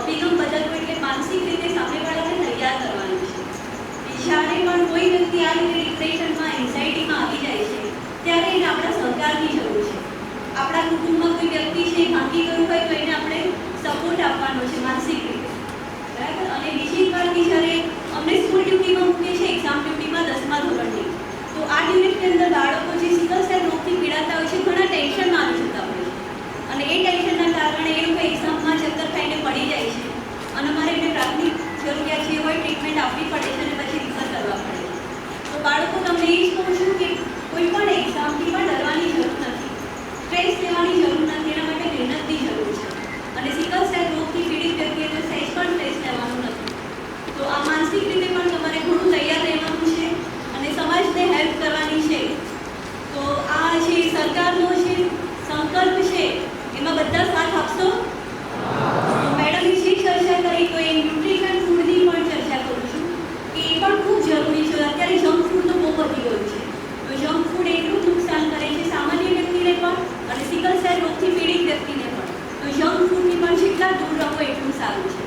અભિગમ બદલવો એટલે માનસિક રીતે સામેવાળાને તૈયાર કરવાનું છે. જ્યારે પણ કોઈ વ્યક્તિ આ રીતે ડિપ્રેશનમાં, એન્ઝાઇટીમાં આવી જાય છે, ત્યારે એને આપણા સહકારની જરૂર છે. આપણા કુટુંબમાં કોઈ વ્યક્તિ છે ભાંગી ગયું હોય તો એને આપણે સપોર્ટ આપવાનો છે માનસિક રીતે, બરાબર. અને બીજી એક વાત કે જ્યારે અમને સ્કૂલ ડ્યુટીમાં મૂકે છે, એક્ઝામ ડ્યુટીમાં 10મા ધોરણની, તો આ ડ્યુરેટની અંદર બાળકો જે સિકલ સેલ રોગથી પીડાતા હોય છે ઘણા ટેન્શનમાં આવી જતા હોય છે, અને એ ટેન્શનના કારણે એ લોકો એક્ઝામમાં ચક્કર ખાઈને પડી જાય છે, અને અમારે એને પ્રાથમિક જરૂરિયાત જે હોય ટ્રીટમેન્ટ આપવી પડે છે અને પછી રિફર કરવા પડે છે. તો બાળકો તમને એ જ કહું છું કે કોઈ પણ એક્ઝામથી પણ ડરવાની જરૂર નથી, સ્ટ્રેસ લેવાની જરૂર નથી, એના માટે મહેનતની જરૂર છે. અને સિકલ સેલ રોગથી પીડિત વ્યક્તિએ તો સહેજ પણ સ્ટ્રેસ લેવાનું નથી. તો આ માનસિક રીતે પણ તમારે ઘણું તૈયાર રહેવાનું છે અને સમાજને હેલ્પ કરવાની છે. તો આ જે સરકારનો જે સંકલ્પ છે એમાં બધા સાથ આપશો? મેડમે જે ચર્ચા કરી તો એ ન્યુટ્રિશન ફૂડની પણ ચર્ચા કરું છું કે એ પણ ખૂબ જરૂરી છે. અત્યારે જંક ફૂડ તો બહુ વધી ગયું છે, તો જંક ફૂડ એટલું નુકસાન કરે છે સામાન્ય વ્યક્તિને પણ અને સિકલ સેલ રોગથી પીડિત વ્યક્તિને પણ. તો જંક ફૂડથી પણ જેટલા દૂર રહો એટલું સારું છે.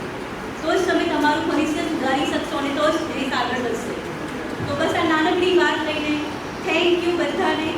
તો જ તમે તમારું ભવિષ્ય સુધારી શકશો અને તો જ દેશ આગળ વધશે. તો બસ આ નાનકડી વાત લઈને થેન્ક યુ બધાને.